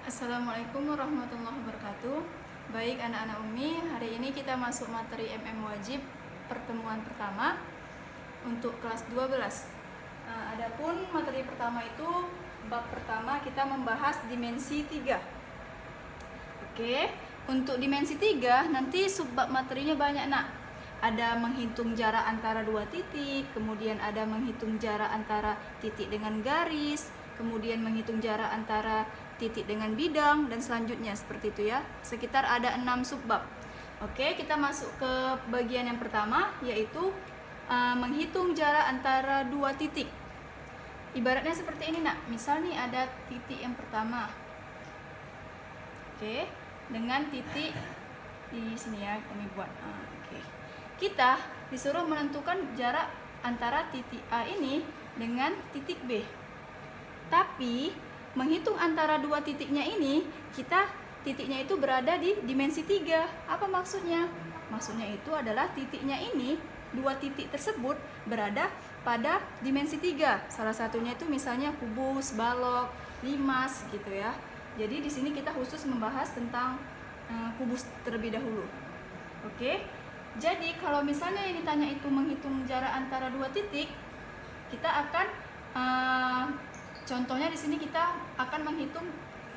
Assalamualaikum warahmatullahi wabarakatuh. Baik anak-anak Umi, hari ini kita masuk materi MM wajib pertemuan pertama untuk kelas 12. Adapun materi pertama itu bab pertama kita membahas dimensi 3. Oke, untuk dimensi 3 nanti subbab materinya banyak nak. Ada menghitung jarak antara dua titik, kemudian ada menghitung jarak antara titik dengan garis, kemudian menghitung jarak antara titik dengan bidang, dan selanjutnya seperti itu ya. Sekitar ada 6 subbab. Oke, kita masuk ke bagian yang pertama, yaitu menghitung jarak antara dua titik. Ibaratnya seperti ini nak, misal nih ada titik yang pertama, oke, dengan titik di sini ya, kami buat. Oke. Kita disuruh menentukan jarak antara titik A ini dengan titik B. Tapi menghitung antara dua titiknya ini, titiknya itu berada di dimensi 3. Apa maksudnya? Maksudnya itu adalah titiknya ini, dua titik tersebut berada pada dimensi 3. Salah satunya itu misalnya kubus, balok, limas gitu ya. Jadi di sini kita khusus membahas tentang kubus terlebih dahulu. Oke. Jadi kalau misalnya yang ditanya itu menghitung jarak antara dua titik, kita akan contohnya di sini kita akan menghitung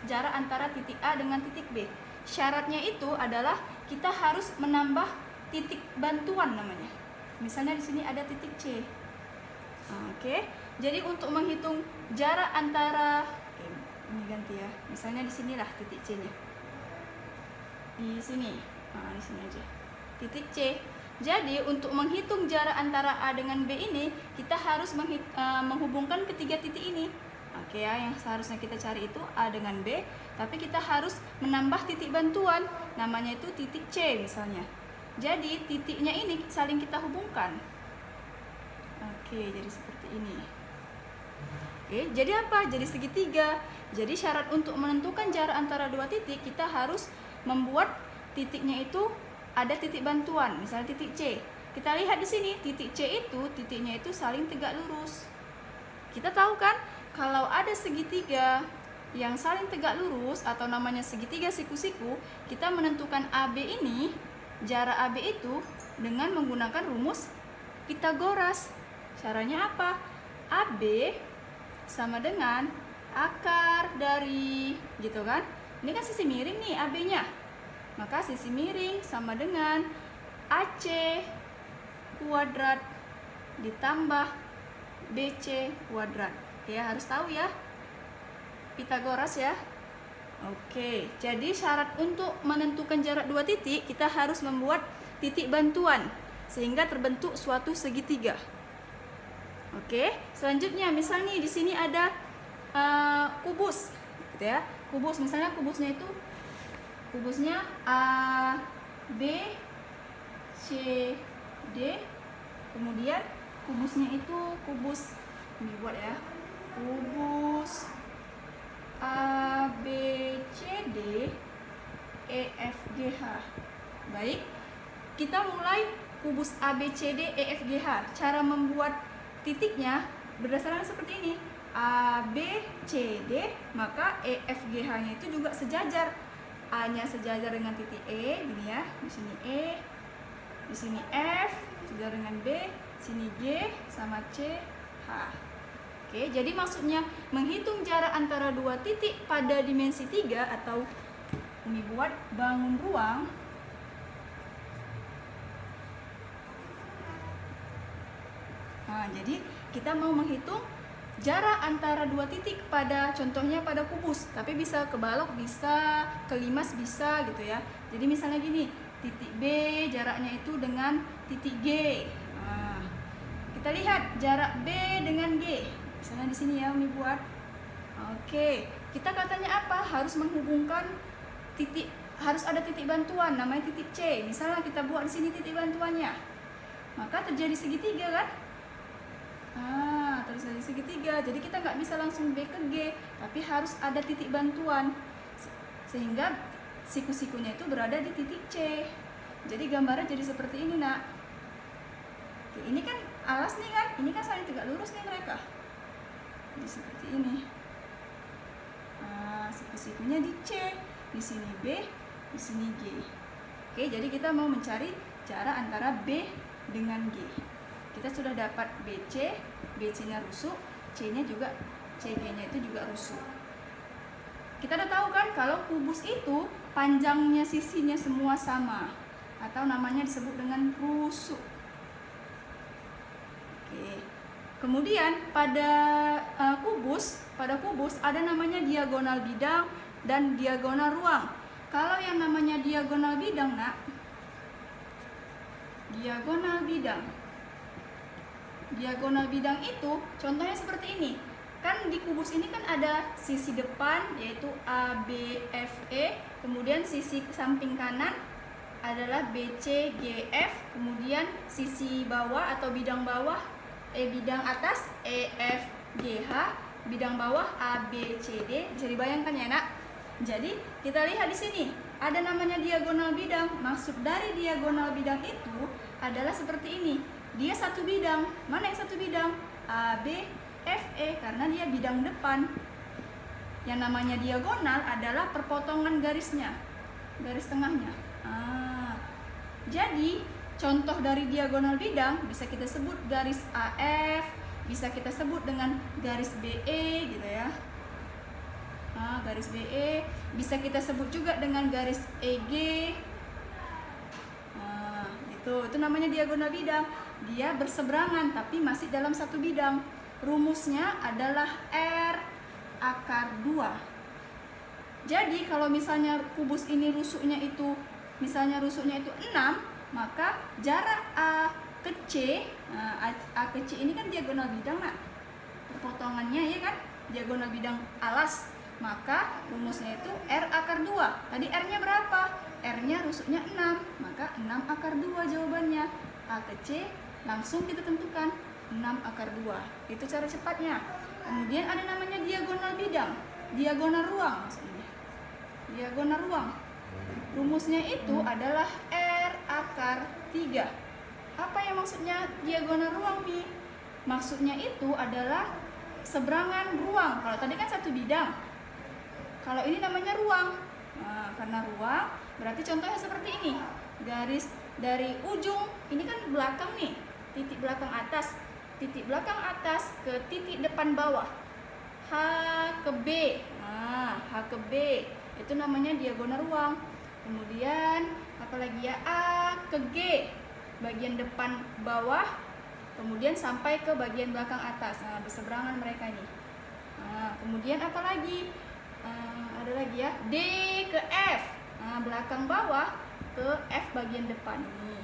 jarak antara titik A dengan titik B. Syaratnya itu adalah kita harus menambah titik bantuan namanya. Misalnya di sini ada titik C. Oke. Jadi untuk menghitung jarak antara ini ganti ya. Misalnya di sinilah titik C-nya. Di sini. Di sini aja. Titik C. Jadi untuk menghitung jarak antara A dengan B ini, kita harus menghubungkan ketiga titik ini. Oke ya, yang seharusnya kita cari itu A dengan B, tapi kita harus menambah titik bantuan, namanya itu titik C misalnya. Jadi titiknya ini saling kita hubungkan. Oke, jadi seperti ini. Oke, jadi apa? Jadi segitiga. Jadi syarat untuk menentukan jarak antara dua titik, kita harus membuat titiknya itu ada titik bantuan, misalnya titik C. Kita lihat di sini, titik C itu titiknya itu saling tegak lurus. Kita tahu kan, kalau ada segitiga yang saling tegak lurus atau namanya segitiga siku-siku, kita menentukan AB ini, jarak AB itu dengan menggunakan rumus Pitagoras. Caranya apa? AB sama dengan akar dari, gitu kan? Ini kan sisi miring nih AB-nya. Maka sisi miring sama dengan AC kuadrat ditambah BC kuadrat. Ya, harus tahu ya Pitagoras ya. Oke, jadi syarat untuk menentukan jarak dua titik, kita harus membuat titik bantuan sehingga terbentuk suatu segitiga. Oke, selanjutnya misalnya di sini ada kubus, gitu ya. Kubus, misalnya kubusnya A, B, C, D. Kemudian kubusnya itu kubus, ini buat ya, kubus A, B, C, D, E, F, G, H. Baik, kita mulai kubus A, B, C, D, E, F, G, H. Cara membuat titiknya berdasarkan seperti ini. A, B, C, D, maka E, F, G, H-nya itu juga sejajar. A-nya sejajar dengan titik E, gini ya. Di sini E, di sini F, sejajar dengan B, sini G sama C, H. Oke, jadi maksudnya menghitung jarak antara dua titik pada dimensi 3 atau ini buat bangun ruang. Jadi kita mau menghitung jarak antara dua titik pada, contohnya pada kubus, tapi bisa ke balok, bisa ke limas, bisa gitu ya. Jadi misalnya gini, titik B jaraknya itu dengan titik G. Kita lihat jarak B dengan G. Misalnya di sini ya, Umi buat. Oke, kita katanya apa? Harus menghubungkan titik, harus ada titik bantuan, namanya titik C. Misalnya kita buat di sini titik bantuannya, maka terjadi segitiga kan? Terjadi segitiga. Jadi kita nggak bisa langsung B ke G, tapi harus ada titik bantuan sehingga siku-sikunya itu berada di titik C. Jadi gambarnya jadi seperti ini nak. Oke, ini kan alas nih kan, ini kan saling tegak lurus nih mereka. Jadi seperti ini. Siku sikunya di C, di sini B, di sini G. Oke, jadi kita mau mencari jarak antara B dengan G. Kita sudah dapat BC, BC-nya rusuk, C-nya juga, CG-nya itu juga rusuk. Kita udah tahu kan kalau kubus itu panjangnya sisinya semua sama, atau namanya disebut dengan rusuk. Oke. Kemudian pada kubus ada namanya diagonal bidang dan diagonal ruang. Kalau yang namanya diagonal bidang, Nak, diagonal bidang itu contohnya seperti ini. Kan di kubus ini kan ada sisi depan yaitu A, B, F, E, kemudian sisi samping kanan adalah B, C, G, F, kemudian sisi bawah atau bidang bawah bidang atas E, F, G, H, bidang bawah A, B, C, D. Bisa dibayangkan ya, Nak? Jadi kita lihat di sini ada namanya diagonal bidang. Maksud dari diagonal bidang itu adalah seperti ini. Dia satu bidang. Mana yang satu bidang? A, B, F, E, karena dia bidang depan. Yang namanya diagonal adalah perpotongan garisnya, garis tengahnya. Jadi contoh dari diagonal bidang bisa kita sebut garis AF, bisa kita sebut dengan garis BE gitu ya. Garis BE bisa kita sebut juga dengan garis EG. Itu namanya diagonal bidang. Dia berseberangan tapi masih dalam satu bidang. Rumusnya adalah R akar 2. Jadi kalau misalnya kubus ini rusuknya itu 6, maka jarak A ke C, A ke C ini kan diagonal bidang, Nak. Perpotongannya ya kan, diagonal bidang alas. Maka rumusnya itu R akar 2. Tadi R-nya berapa? R-nya rusuknya 6, maka 6 akar 2 jawabannya. A ke C langsung kita tentukan 6 akar 2. Itu cara cepatnya. Kemudian ada namanya diagonal bidang, diagonal ruang maksudnya. Diagonal ruang. Rumusnya itu adalah R akar 3. Apa yang maksudnya diagonal ruang, Mi? Maksudnya itu adalah seberangan ruang. Kalau tadi kan satu bidang. Kalau ini namanya ruang. Karena ruang berarti contohnya seperti ini. Garis dari ujung, ini kan belakang nih, titik belakang atas. Titik belakang atas ke titik depan bawah. H ke B. H ke B. Itu namanya diagonal ruang. Kemudian apalagi ya, A ke G, bagian depan bawah, kemudian sampai ke bagian belakang atas. Berseberangan mereka ini. Kemudian apalagi? Ada lagi ya, D ke F. Belakang bawah ke F bagian depan ini.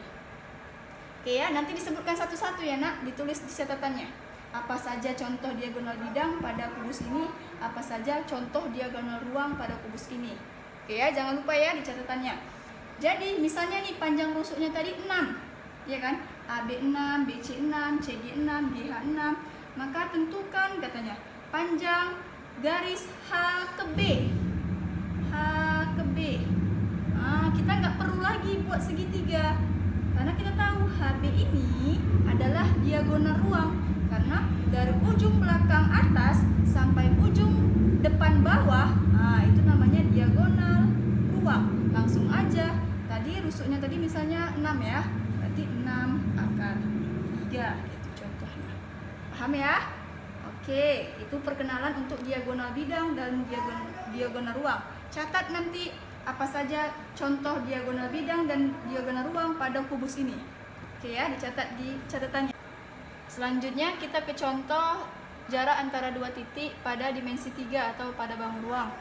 Oke ya, nanti disebutkan satu-satu ya, Nak, ditulis di catatannya. Apa saja contoh diagonal bidang pada kubus ini, apa saja contoh diagonal ruang pada kubus ini. Oke ya, jangan lupa ya di catatannya. Jadi misalnya nih panjang rusuknya tadi 6, ya kan? AB 6, BC 6, CG 6, GH 6. Maka tentukan katanya panjang garis H ke B. H ke B. Kita nggak perlu lagi buat segitiga. Karena kita tahu HB ini adalah diagonal ruang. Karena dari ujung belakang atas sampai ujung depan bawah, itu namanya diagonal ruang. Langsung aja. Tadi rusuknya tadi misalnya 6 ya. Berarti 6 akar 3 gitu contohnya. Paham ya? Oke, itu perkenalan untuk diagonal bidang dan diagonal ruang. Catat nanti apa saja contoh diagonal bidang dan diagonal ruang pada kubus ini. Oke ya, dicatat di catatannya. Selanjutnya kita ke contoh jarak antara dua titik pada dimensi 3 atau pada bangun ruang.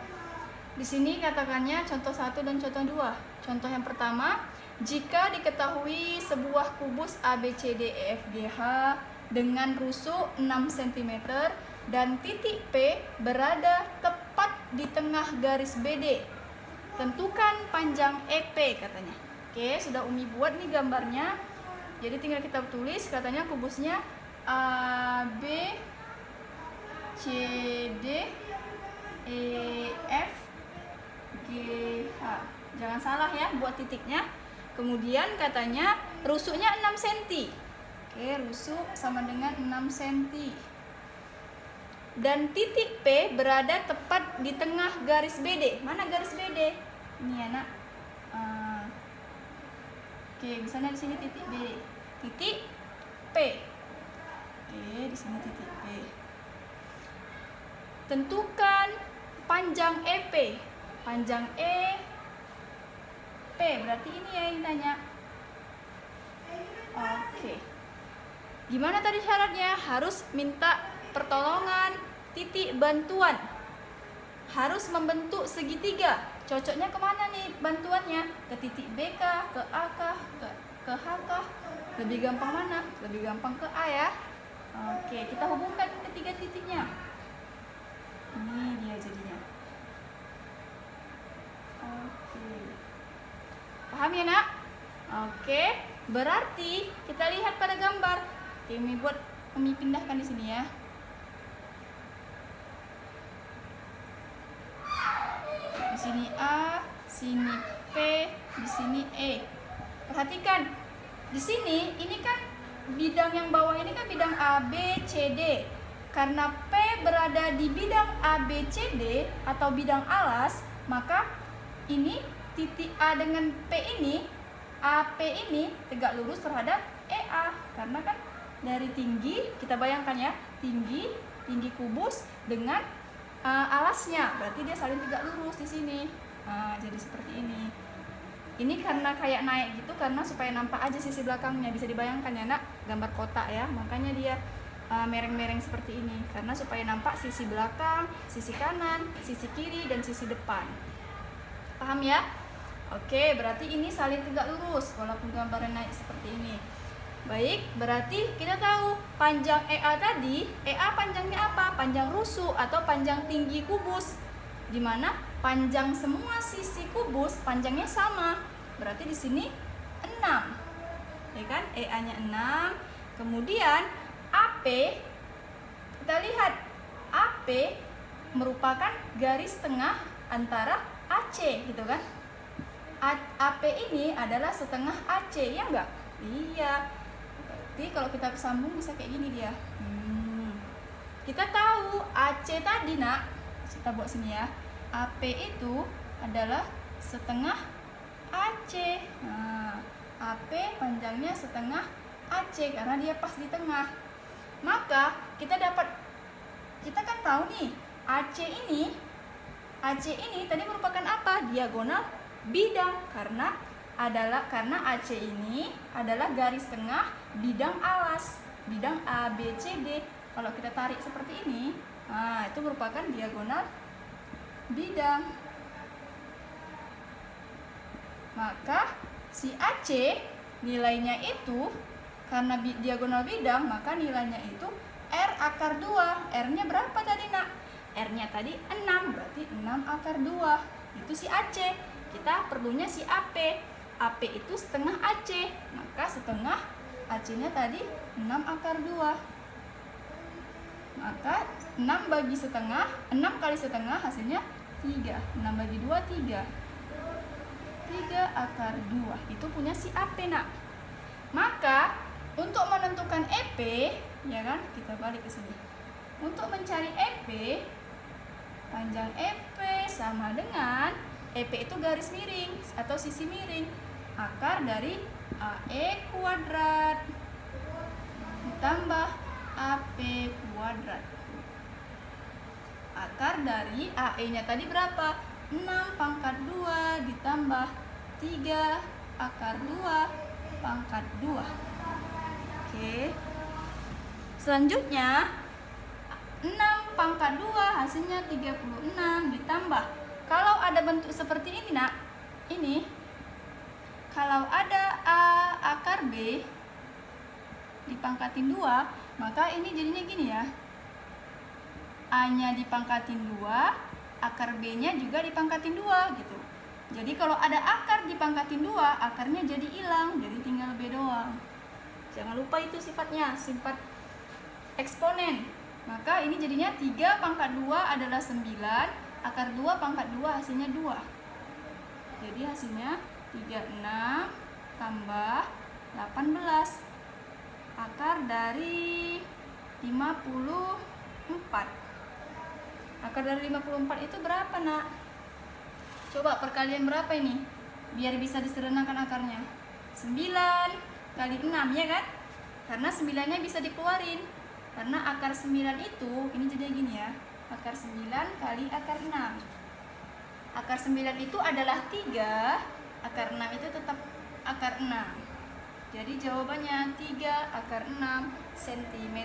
Di sini katakannya contoh 1 dan contoh 2. Contoh yang pertama, jika diketahui sebuah kubus ABCD EFGH dengan rusuk 6 cm dan titik P berada tepat di tengah garis BD. Tentukan panjang EP katanya. Oke, sudah Umi buat nih gambarnya. Jadi tinggal kita tulis katanya kubusnya AB CD EF GH. Jangan salah ya buat titiknya. Kemudian katanya rusuknya 6 cm. Oke, rusuk sama dengan 6 cm. dan titik P berada tepat di tengah garis BD. Mana garis BD? Ini ya nak. Oke, misalnya di sini titik B, titik P. Oke, di sini titik P. Tentukan panjang EP. Panjang EP berarti ini ya yang ditanya. Oke. Gimana tadi syaratnya? Harus minta pertolongan titik bantuan. Harus membentuk segitiga. Cocoknya kemana nih bantuannya? Ke titik B kah? Ke A kah? Ke H kah? Lebih gampang mana? Lebih gampang ke A ya. Oke, kita hubungkan ketiga titiknya. Ini dia jadinya. Oke. Paham ya nak? Oke, berarti kita lihat pada gambar. Oke, Umi pindahkan di sini ya. Di sini A, sini P, di sini E. Perhatikan, di sini ini kan bidang yang bawah ini kan bidang A, B, C, D. Karena P berada di bidang A, B, C, D atau bidang alas, maka ini titik A dengan P ini, AP ini tegak lurus terhadap EA. Karena kan dari tinggi, kita bayangkan ya, tinggi kubus dengan alasnya, berarti dia saling tegak lurus di sini. Jadi seperti ini. Ini karena kayak naik gitu, karena supaya nampak aja sisi belakangnya. Bisa dibayangkan ya nak, gambar kotak ya, makanya dia mereng-mereng seperti ini, karena supaya nampak sisi belakang, sisi kanan, sisi kiri, dan sisi depan. Paham ya? Oke, berarti ini saling tegak lurus walaupun gambarnya naik seperti ini. Baik, berarti kita tahu panjang EA tadi, EA panjangnya apa? Panjang rusuk atau panjang tinggi kubus. Dimana panjang semua sisi kubus panjangnya sama. Berarti di sini 6. Ya kan? EA-nya 6. Kemudian AP, kita lihat AP merupakan garis tengah antara AC gitu kan. AP ini adalah setengah AC, ya enggak? Iya. Berarti kalau kita sambung bisa kayak gini dia. Kita tahu AC tadi nak, kita buat sini ya. AP itu adalah setengah AC. AP panjangnya setengah AC karena dia pas di tengah. Maka kita kan tahu nih, AC ini tadi merupakan apa? Diagonal bidang, karena AC ini adalah garis tengah bidang alas, bidang A, B, C, D. Kalau kita tarik seperti ini, itu merupakan diagonal bidang. Maka si AC nilainya itu, karena diagonal bidang, maka nilainya itu R akar 2. R-nya berapa tadi nak? R-nya tadi 6, berarti 6 akar 2. Itu si AC. Kita perlunya si AP. AP itu setengah AC, maka setengah AC-nya tadi 6 akar 2. Maka 6 bagi setengah, 6 kali setengah hasilnya 3. 6 bagi 2, 3. 3 akar 2. Itu punya si AP nak. Maka untuk menentukan EP, ya kan, kita balik ke sini. Untuk mencari EP, panjang EP sama dengan EP itu garis miring atau sisi miring, akar dari AE kuadrat ditambah AP kuadrat. Akar dari AE-nya tadi berapa? 6 pangkat 2 ditambah 3 akar 2 pangkat 2. Oke. Selanjutnya 6 pangkat 2 hasilnya 36 ditambah. Kalau ada bentuk seperti ini nak, ini kalau ada A akar B dipangkatin 2, maka ini jadinya gini ya. A-nya dipangkatin 2, akar B-nya juga dipangkatin 2 gitu. Jadi kalau ada akar dipangkatin 2, akarnya jadi hilang, jadi tinggal B doang. Jangan lupa itu sifatnya, sifat eksponen. Maka ini jadinya 3 pangkat 2 adalah 9, akar 2 pangkat 2 hasilnya 2. Jadi hasilnya 36 tambah 18. Akar dari 54. Akar dari 54 itu berapa, Nak? Coba perkalian berapa ini? Biar bisa disederhanakan akarnya. 9 kali 6, ya kan? Karena 9-nya bisa dikeluarin. Karena akar 9 itu, ini jadi gini ya. Akar 9 kali akar 6. Akar 9 itu adalah 3, akar 6 itu tetap akar 6. Jadi jawabannya 3 akar 6 cm.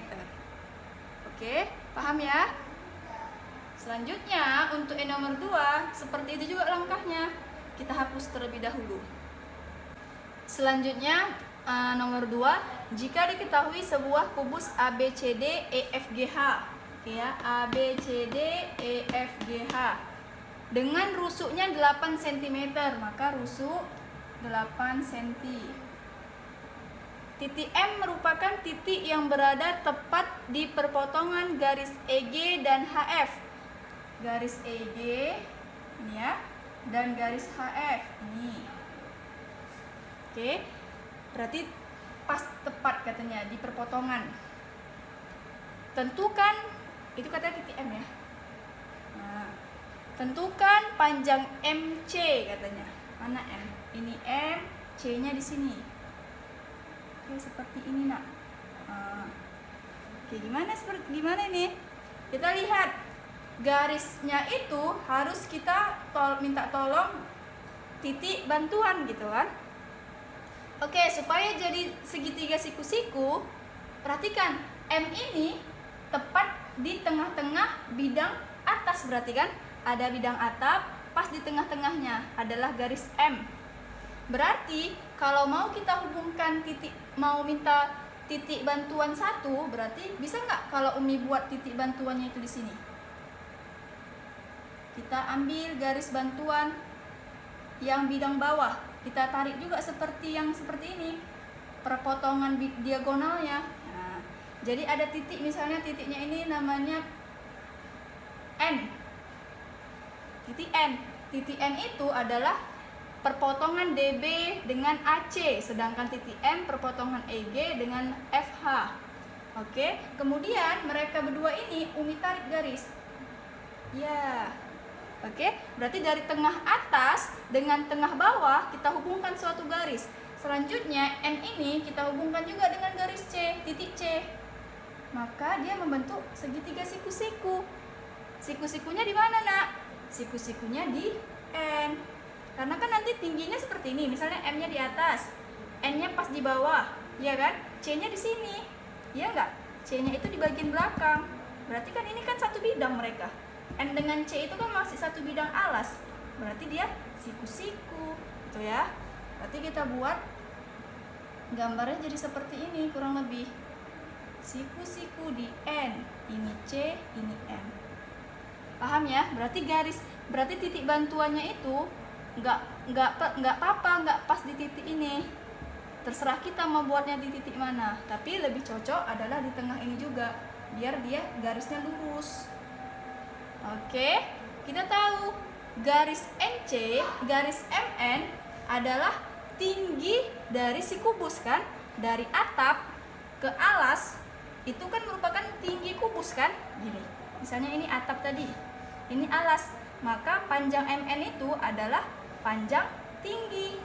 Oke, paham ya? Selanjutnya untuk nomor 2, seperti itu juga langkahnya. Kita hapus terlebih dahulu. Selanjutnya nomor 2, jika diketahui sebuah kubus ABCD EFGH, ya, ABCD EFGH dengan rusuknya 8 cm, maka rusuk 8 cm. Titik M merupakan titik yang berada tepat di perpotongan garis EG dan HF. Garis EG ini ya, dan garis HF ini. Oke, berarti pas tepat katanya di perpotongan. Tentukan, itu katanya titik M ya. Nah, tentukan panjang MC katanya. Mana M? Ini M, C-nya di sini. Oke, seperti ini, Nak. Oke, gimana ini? Kita lihat garisnya itu harus kita minta tolong titik bantuan gitu kan. Oke, supaya jadi segitiga siku-siku, perhatikan M ini tepat di tengah-tengah bidang atas, berarti kan ada bidang atap, pas di tengah-tengahnya adalah garis M. Berarti kalau mau kita hubungkan titik, mau minta titik bantuan 1, berarti bisa nggak kalau Umi buat titik bantuannya itu di sini? Kita ambil garis bantuan yang bidang bawah, kita tarik juga seperti ini, perpotongan diagonalnya. Nah, jadi ada titik, misalnya titiknya ini namanya N. Titik N. Titik N itu adalah perpotongan DB dengan AC, sedangkan titik M perpotongan EG dengan FH. Oke, kemudian mereka berdua ini Umi tarik garis. Ya. Oke, berarti dari tengah atas dengan tengah bawah kita hubungkan suatu garis. Selanjutnya N ini kita hubungkan juga dengan garis C, titik C. Maka dia membentuk segitiga siku-siku. Siku-sikunya di mana, Nak? Siku-sikunya di N. Karena kan nanti tingginya seperti ini, misalnya M-nya di atas, N-nya pas di bawah, ya kan? C-nya di sini, ya enggak? C-nya itu di bagian belakang. Berarti kan ini kan satu bidang mereka. N dengan C itu kan masih satu bidang alas, berarti dia siku-siku, gitu ya. Berarti kita buat gambarnya jadi seperti ini kurang lebih. Siku-siku di N, ini C, ini M. Paham ya? Berarti titik bantuannya itu nggak pas di titik ini. Terserah kita mau buatnya di titik mana, tapi lebih cocok adalah di tengah ini juga, biar dia garisnya lurus. Oke, kita tahu garis NC, garis MN adalah tinggi dari si kubus kan, dari atap ke alas itu kan merupakan tinggi kubus kan, gini. Misalnya ini atap tadi, ini alas, maka panjang MN itu adalah panjang tinggi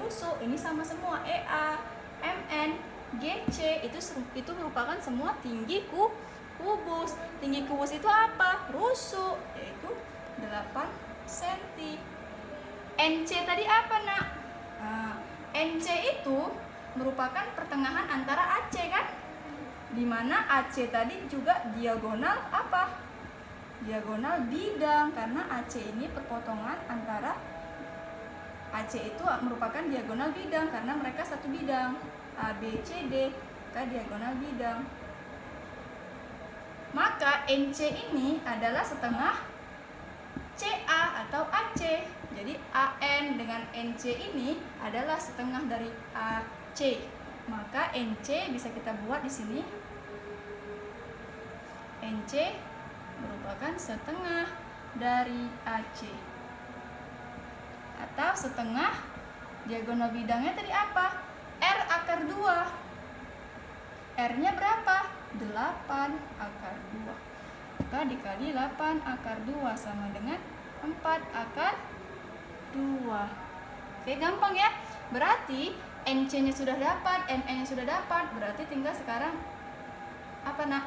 rusuk. Ini sama semua, EA, MN, GC itu merupakan semua tinggi kubus. Tinggi kubus itu apa? Rusuk, yaitu 8 cm. NC tadi apa, Nak? NC itu merupakan pertengahan antara AC kan? Dimana AC tadi juga diagonal apa? Diagonal bidang, karena AC ini perpotongan antara AC itu merupakan diagonal bidang karena mereka satu bidang. ABCD, maka diagonal bidang. Maka NC ini adalah setengah CA atau AC. Jadi AN dengan NC ini adalah setengah dari AC. Maka NC bisa kita buat di sini. NC merupakan setengah dari AC. Atau setengah diagonal bidangnya tadi apa? R akar 2. R-nya berapa? 8 akar 2. Maka dikali 8 akar 2 sama dengan 4 akar 2. Oke, gampang ya. Berarti MC-nya sudah dapat, MN-nya sudah dapat, berarti tinggal sekarang apa nak?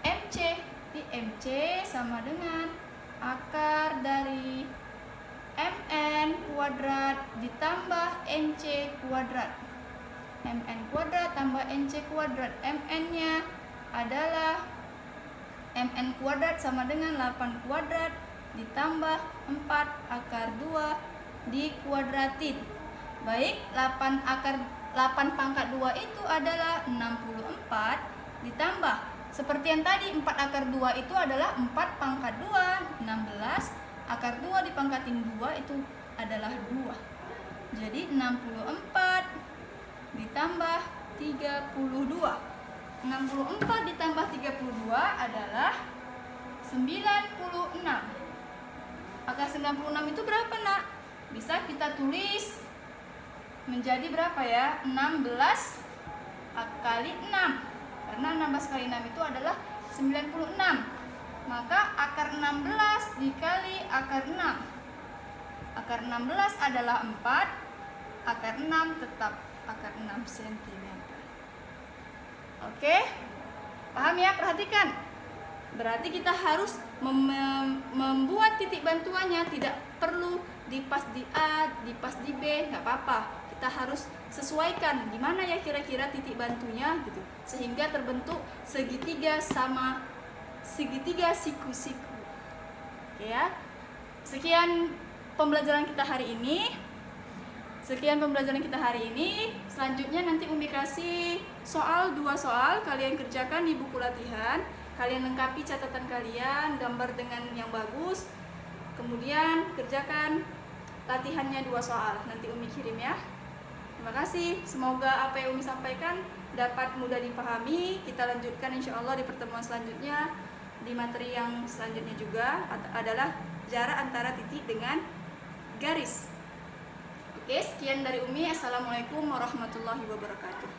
MC. Di MC sama dengan akar dari MN kuadrat ditambah NC kuadrat. MN kuadrat tambah NC kuadrat. MN-nya adalah MN kuadrat sama dengan 8 kuadrat ditambah 4 akar 2 dikuadratin. Baik, 8 pangkat 2 itu adalah 64 ditambah seperti yang tadi 4 akar 2 itu adalah 4 pangkat 2, 16 akar 2 dipangkatin 2 itu adalah 2. Jadi 64 ditambah 32. 64 ditambah 32 adalah 96. Akar 96 itu berapa nak? Bisa kita tulis menjadi berapa ya? 16 kali 6. Karena 16 kali 6 itu adalah 96. Maka akar 16 dikali akar 6. Akar 16 adalah 4. Akar 6 tetap akar 6 cm. Oke? Paham ya? Perhatikan. Berarti kita harus membuat titik bantuannya, tidak perlu dipas di A, dipas di B, nggak apa-apa. Kita harus sesuaikan di mana ya kira-kira titik bantunya gitu. Sehingga terbentuk segitiga sama segitiga siku-siku. Oke ya. Sekian pembelajaran kita hari ini. Selanjutnya nanti Umi kasih soal 2 soal, kalian kerjakan di buku latihan. Kalian lengkapi catatan kalian, gambar dengan yang bagus. Kemudian kerjakan latihannya 2 soal. Nanti Umi kirim ya. Terima kasih. Semoga apa yang Umi sampaikan dapat mudah dipahami. Kita lanjutkan insya Allah di pertemuan selanjutnya. Di materi yang selanjutnya juga adalah jarak antara titik dengan garis. Oke, sekian dari Umi. Assalamualaikum warahmatullahi wabarakatuh.